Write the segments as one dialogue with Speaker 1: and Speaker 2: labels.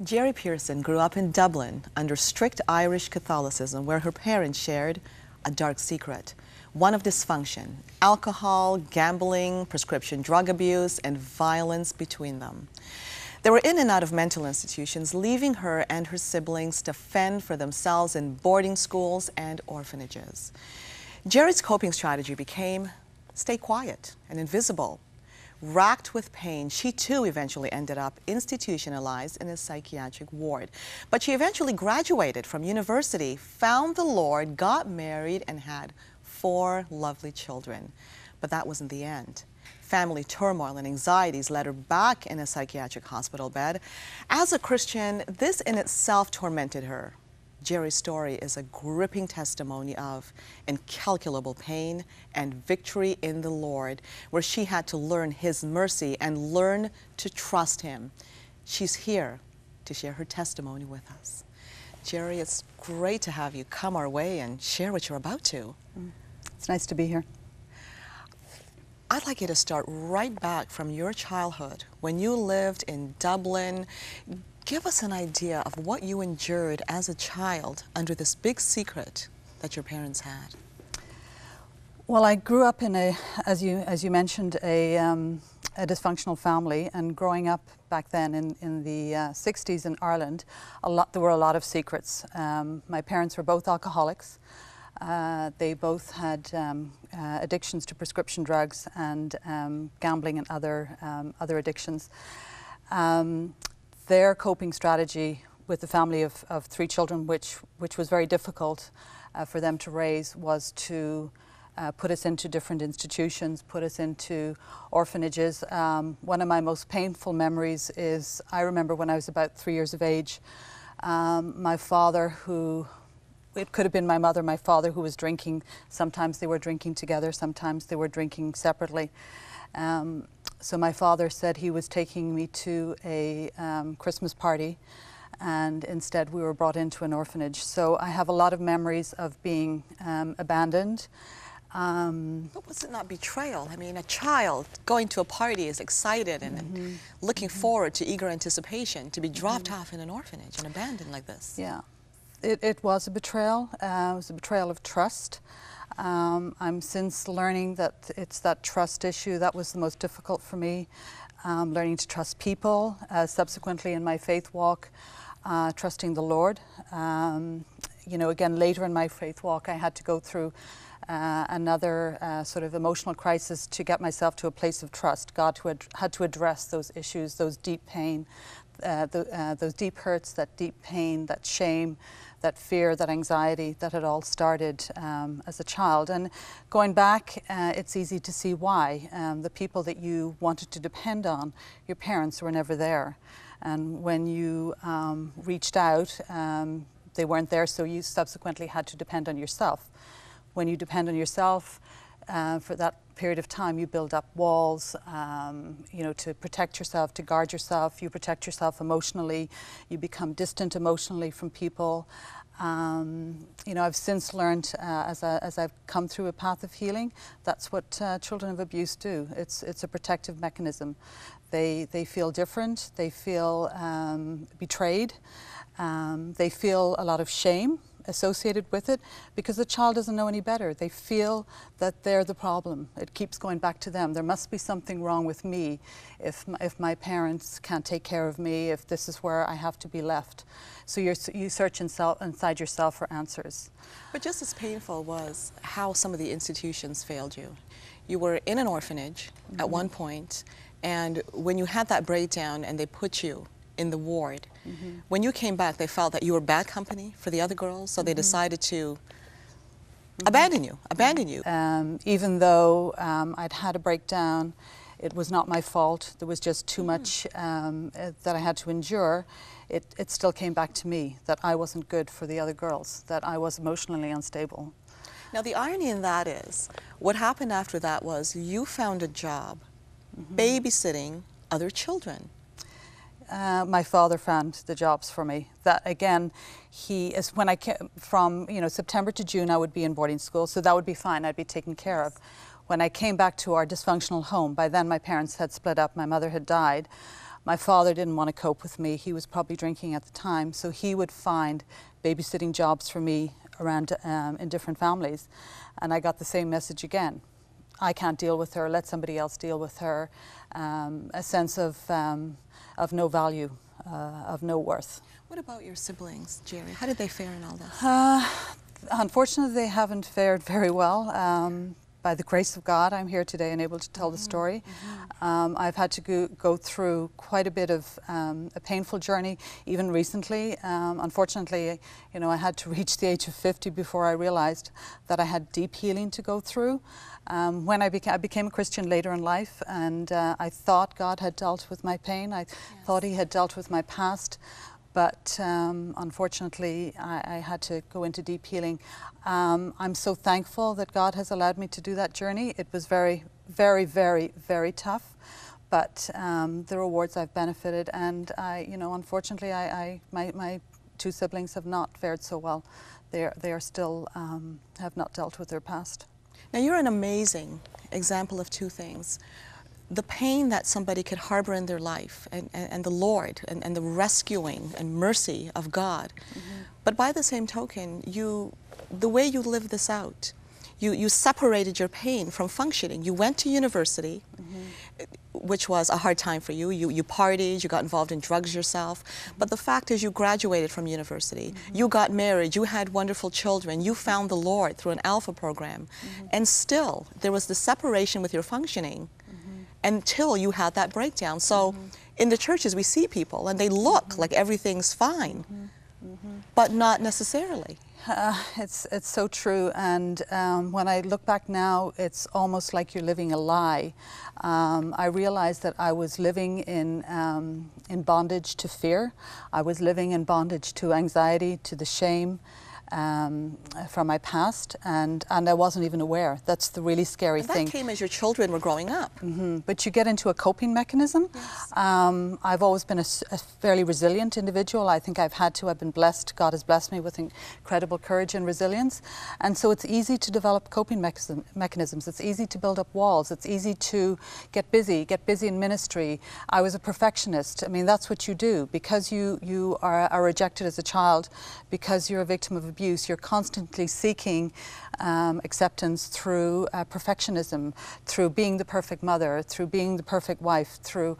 Speaker 1: Geri Pearson grew up in Dublin under strict Irish Catholicism, where her parents shared a dark secret, one of dysfunction, alcohol, gambling, prescription drug abuse, and violence between them. They were in and out of mental institutions, leaving her and her siblings to fend for themselves in boarding schools and orphanages. Geri's coping strategy became stay quiet and invisible. Racked with pain, she too eventually ended up institutionalized in a psychiatric ward. But she eventually graduated from university, found the Lord, got married, and had 4 lovely children. But that wasn't the end. Family turmoil and anxieties led her back in a psychiatric hospital bed. As a Christian, this in itself tormented her. Geri's story is a gripping testimony of incalculable pain and victory in the Lord, where she had to learn His mercy and learn to trust Him. She's here to share her testimony with us. Geri, it's great to have you come our way and share what you're about to.
Speaker 2: It's nice to be here.
Speaker 1: I'd like you to start right back from your childhood, when you lived in Dublin. Give us an idea of what you endured as a child under this big secret that your parents had.
Speaker 2: Well, I grew up in as you mentioned, a dysfunctional family, and growing up back then in the 60s in Ireland, there were a lot of secrets. My parents were both alcoholics. They both had addictions to prescription drugs and gambling and other addictions. Their coping strategy with the family of 3 children, which was very difficult for them to raise, was to put us into different institutions, put us into orphanages. One of my most painful memories is, I remember when I was about 3 years of age, my father, it could have been my mother, my father, who was drinking. Sometimes they were drinking together, sometimes they were drinking separately. So my father said he was taking me to a Christmas party, and instead we were brought into an orphanage. So I have a lot of memories of being abandoned.
Speaker 1: But was it not betrayal? I mean, a child going to a party is excited and looking forward to eager anticipation to be dropped off in an orphanage and abandoned like this.
Speaker 2: Yeah, it was a betrayal. It was a betrayal of trust. I'm since learning that it's that trust issue that was the most difficult for me, learning to trust people, subsequently in my faith walk, trusting the Lord. You know, again, later in my faith walk, I had to go through another sort of emotional crisis to get myself to a place of trust. God had to address those issues, those deep pain, those deep hurts, that deep pain, that shame, that fear, that anxiety that had all started as a child. And going back, it's easy to see why. The people that you wanted to depend on, your parents, were never there. And when you reached out, they weren't there, so you subsequently had to depend on yourself. When you depend on yourself, for that period of time, you build up walls, you know, to protect yourself, to guard yourself. You protect yourself emotionally. You become distant emotionally from people. You know, I've since learned, as I've come through a path of healing, that's what children of abuse do. It's a protective mechanism. They feel different. They feel betrayed. They feel a lot of shame associated with it, because the child doesn't know any better. They feel that they're the problem. It keeps going back to them. There must be something wrong with me if my parents can't take care of me, if this is where I have to be left. So you search inside yourself for answers.
Speaker 1: But just as painful was how some of the institutions failed you. You were in an orphanage at one point, and when you had that breakdown and they put you in the ward, when you came back, they felt that you were bad company for the other girls, so they decided to abandon you.
Speaker 2: Even though I'd had a breakdown, it was not my fault. There was just too much that I had to endure. It still came back to me that I wasn't good for the other girls, that I was emotionally unstable.
Speaker 1: Now the irony in that is, what happened after that was you found a job babysitting other children.
Speaker 2: My father found the jobs for me. That again, when I came from, you know, September to June, I would be in boarding school, so that would be fine. I'd be taken care of. When I came back to our dysfunctional home, by then my parents had split up. My mother had died. My father didn't want to cope with me. He was probably drinking at the time, so he would find babysitting jobs for me around in different families. And I got the same message again. I can't deal with her, let somebody else deal with her. A sense of no value, of no worth.
Speaker 1: What about your siblings, Geri? How did they fare in all this?
Speaker 2: Unfortunately, they haven't fared very well. By the grace of God, I'm here today and able to tell the story. I've had to go through quite a bit of a painful journey, even recently. Unfortunately, you know, I had to reach the age of 50 before I realized that I had deep healing to go through. When I became a Christian later in life, and I thought God had dealt with my pain. I thought He had dealt with my past. But unfortunately, I had to go into deep healing. I'm so thankful that God has allowed me to do that journey. It was very, very, very, very tough, but the rewards I've benefited. And you know, unfortunately, my two siblings have not fared so well. They are still have not dealt with their past.
Speaker 1: Now, you're an amazing example of two things. The pain that somebody could harbor in their life, and the Lord, and the rescuing and mercy of God. But by the same token, the way you live this out, you separated your pain from functioning. You went to university, which was a hard time for you. You partied, you got involved in drugs yourself. But the fact is, you graduated from university. You got married, you had wonderful children, you found the Lord through an Alpha program. And still, there was the separation with your functioning until you had that breakdown. So in the churches, we see people and they look like everything's fine, but not necessarily.
Speaker 2: It's so true, and when I look back now, it's almost like you're living a lie. I realized that I was living in bondage to fear. I was living in bondage to anxiety, to the shame from my past, and I wasn't even aware. That's the really scary thing.
Speaker 1: That came as your children were growing up.
Speaker 2: But you get into a coping mechanism.
Speaker 1: Yes.
Speaker 2: I've always been a fairly resilient individual. I think I've been blessed. God has blessed me with incredible courage and resilience. And so it's easy to develop coping mechanisms. It's easy to build up walls. It's easy to get busy in ministry. I was a perfectionist. I mean, that's what you do. Because you are rejected as a child, because you're a victim of abuse, you're constantly seeking acceptance through perfectionism, through being the perfect mother, through being the perfect wife, through,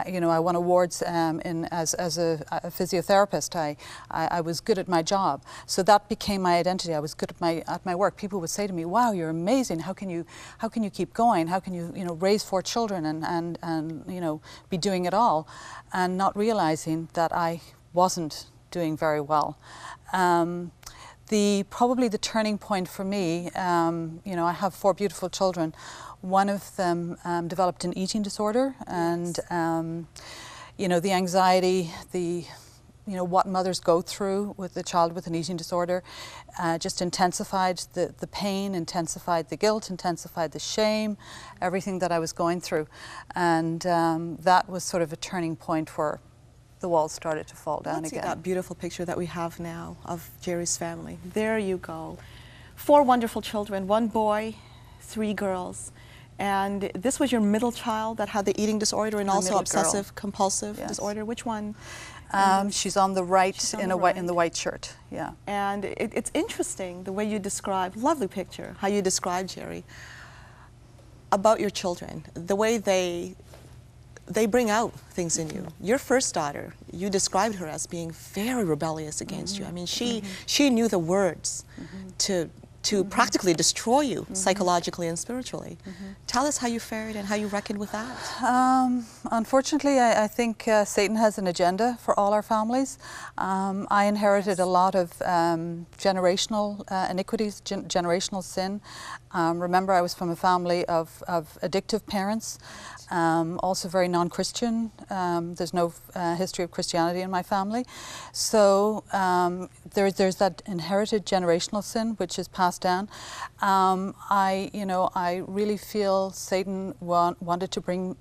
Speaker 2: you know, I won awards as a physiotherapist. I was good at my job. So that became my identity. I was good at my work. People would say to me, wow, you're amazing. How can you keep going? How can you raise 4 children and you know, be doing it all? And not realizing that I wasn't doing very well. Probably the turning point for me, you know, I have 4 beautiful children. One of them developed an eating disorder, and you know, the anxiety, you know, what mothers go through with a child with an eating disorder just intensified the pain, intensified the guilt, intensified the shame, everything that I was going through. And that was sort of a turning point where the walls started to fall down again.
Speaker 1: That beautiful picture that we have now of Geri's family. There you go. 4 wonderful children, 1 boy, 3 girls. And this was your middle child that had the eating disorder and also obsessive compulsive disorder. Which one?
Speaker 2: She's on the right, in the white shirt. Yeah.
Speaker 1: And it's interesting the way you describe, lovely picture, how you describe, Geri, about your children, the way they bring out things in you. Your first daughter, you described her as being very rebellious against you. I mean, she knew the words to practically destroy you psychologically and spiritually. Tell us how you fared and how you reckoned with that.
Speaker 2: Unfortunately, I think Satan has an agenda for all our families. I inherited a lot of generational iniquities, generational sin. Remember, I was from a family of addictive parents, also very non-Christian. There's no history of Christianity in my family. So there's that inherited generational sin which is passed down. I really feel Satan wanted to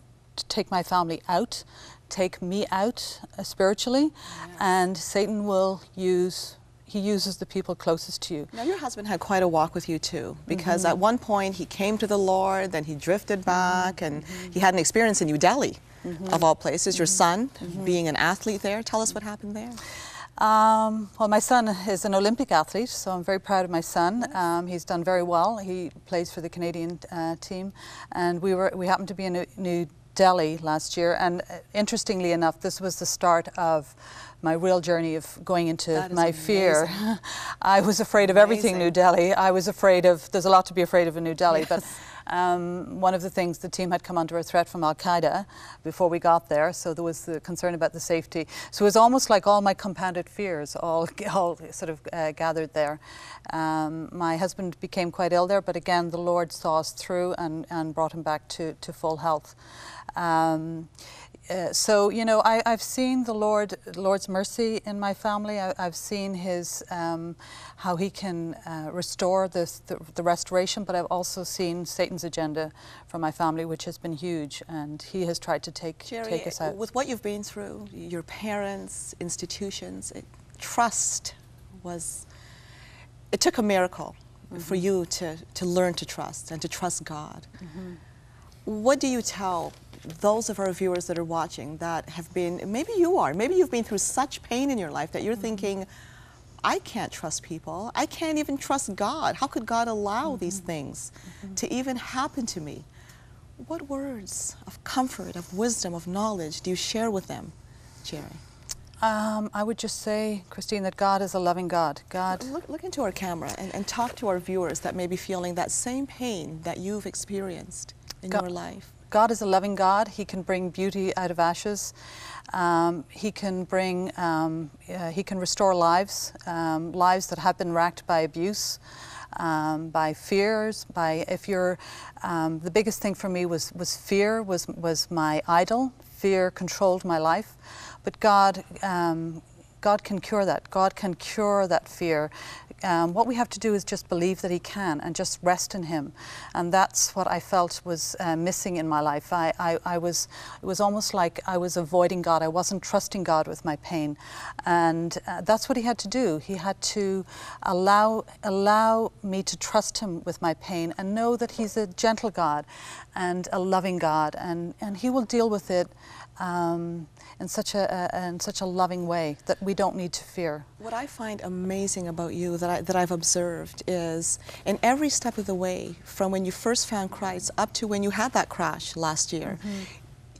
Speaker 2: take my family out, take me out spiritually, and Satan will use He uses the people closest to you.
Speaker 1: Now, your husband had quite a walk with you too, because at one point he came to the Lord, then he drifted back, and he had an experience in New Delhi, of all places. Your son, being an athlete there. Tell us what happened there.
Speaker 2: Well, my son is an Olympic athlete, so I'm very proud of my son. He's done very well. He plays for the Canadian team, and we happened to be in New Delhi last year, and interestingly enough, this was the start of my real journey of going into my fear. I was afraid of everything New Delhi. I was afraid of, there's a lot to be afraid of in New Delhi, but one of the things, the team had come under a threat from Al-Qaeda before we got there, so there was the concern about the safety. So it was almost like all my compounded fears all sort of gathered there. My husband became quite ill there, but again, the Lord saw us through and brought him back to full health. So, you know, I've seen the Lord's mercy in my family. I've seen His, how He can restore the restoration, but I've also seen Satan's agenda for my family, which has been huge, and he has tried to take us out.
Speaker 1: With what you've been through, your parents, institutions, trust was, it took a miracle for you to learn to trust and to trust God. What do you tell those of our viewers that are watching that have been, maybe you've been through such pain in your life that you're thinking, I can't trust people, I can't even trust God. How could God allow these things to even happen to me? What words of comfort, of wisdom, of knowledge do you share with them, Geri?
Speaker 2: I would just say, Christine, that God is a loving God.
Speaker 1: Look into our camera and talk to our viewers that may be feeling that same pain that you've experienced in your life.
Speaker 2: God is a loving God. He can bring beauty out of ashes. He can bring, He can restore lives, lives that have been racked by abuse, by fears, by, if you're, the biggest thing for me was fear, was my idol. Fear controlled my life, but God can cure that. God can cure that fear. What we have to do is just believe that He can and just rest in Him. And that's what I felt was missing in my life. It was almost like I was avoiding God. I wasn't trusting God with my pain. And that's what He had to do. He had to allow me to trust Him with my pain and know that He's a gentle God and a loving God. And He will deal with it in such a loving way that we don't need to fear.
Speaker 1: What I find amazing about you that I've observed is in every step of the way, from when you first found Christ up to when you had that crash last year,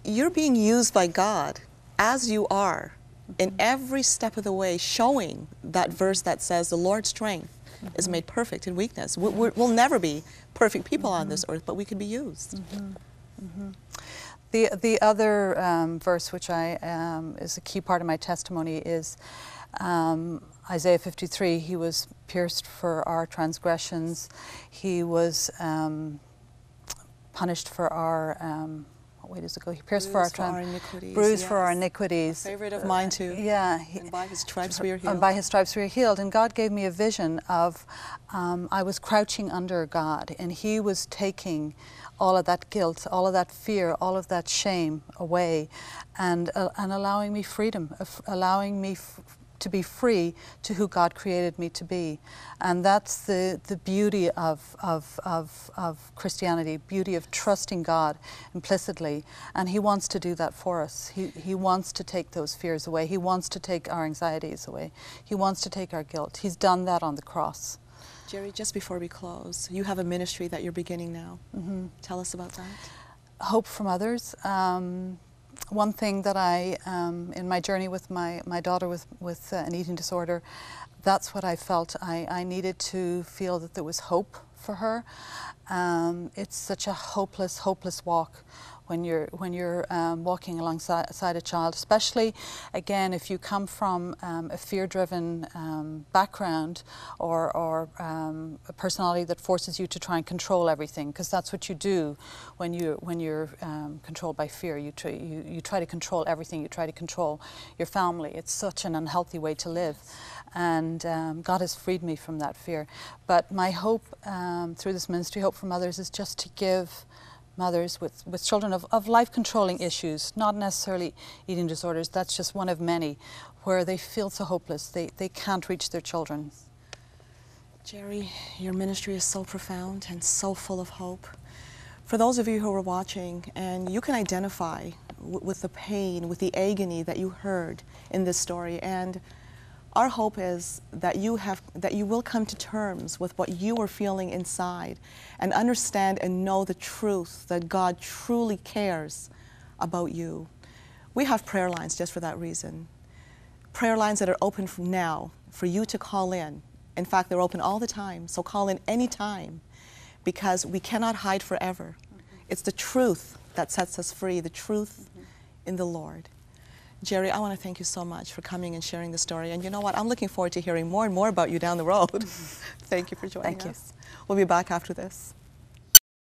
Speaker 1: you're being used by God as you are in every step of the way, showing that verse that says the Lord's strength is made perfect in weakness. We'll never be perfect people on this earth, but we can be used.
Speaker 2: The other verse which is a key part of my testimony is Isaiah 53. He was pierced for our transgressions. He was punished for our, what does it go? He pierced for our
Speaker 1: iniquities.
Speaker 2: Bruised for our iniquities.
Speaker 1: A favorite of mine too.
Speaker 2: Yeah.
Speaker 1: And by His stripes we are healed.
Speaker 2: And by His stripes we are healed. And God gave me a vision of, I was crouching under God, and He was taking all of that guilt, all of that fear, all of that shame away, and allowing me freedom, allowing me to be free to who God created me to be. And that's the beauty of Christianity, beauty of trusting God implicitly. And He wants to do that for us. He wants to take those fears away. He wants to take our anxieties away. He wants to take our guilt. He's done that on the cross.
Speaker 1: Geri, just before we close, you have a ministry that you're beginning now. Tell us about that.
Speaker 2: HopeForMothers. One thing that in my journey with my daughter with an eating disorder, that's what I felt. I needed to feel that there was hope for her. It's such a hopeless walk when you're walking alongside a child, especially, again, if you come from a fear-driven background or a personality that forces you to try and control everything, because that's what you do when you're controlled by fear. You try to control everything. You try to control your family. It's such an unhealthy way to live. And God has freed me from that fear. But my hope through this ministry, HopeForMothers, is just to give mothers with children of life-controlling issues, not necessarily eating disorders. That's just one of many where they feel so hopeless, they can't reach their children.
Speaker 1: Geri, your ministry is so profound and so full of hope. For those of you who are watching and you can identify with the pain, with the agony that you heard in this story, and our hope is that you will come to terms with what you are feeling inside and understand and know the truth that God truly cares about you. We have prayer lines just for that reason. Prayer lines that are open from now for you to call in. In fact, they're open all the time, so call in any time, because we cannot hide forever. It's the truth that sets us free, the truth in the Lord. Geri, I want to thank you so much for coming and sharing the story. And you know what? I'm looking forward to hearing more and more about you down the road. Thank you for joining us. We'll be back after this.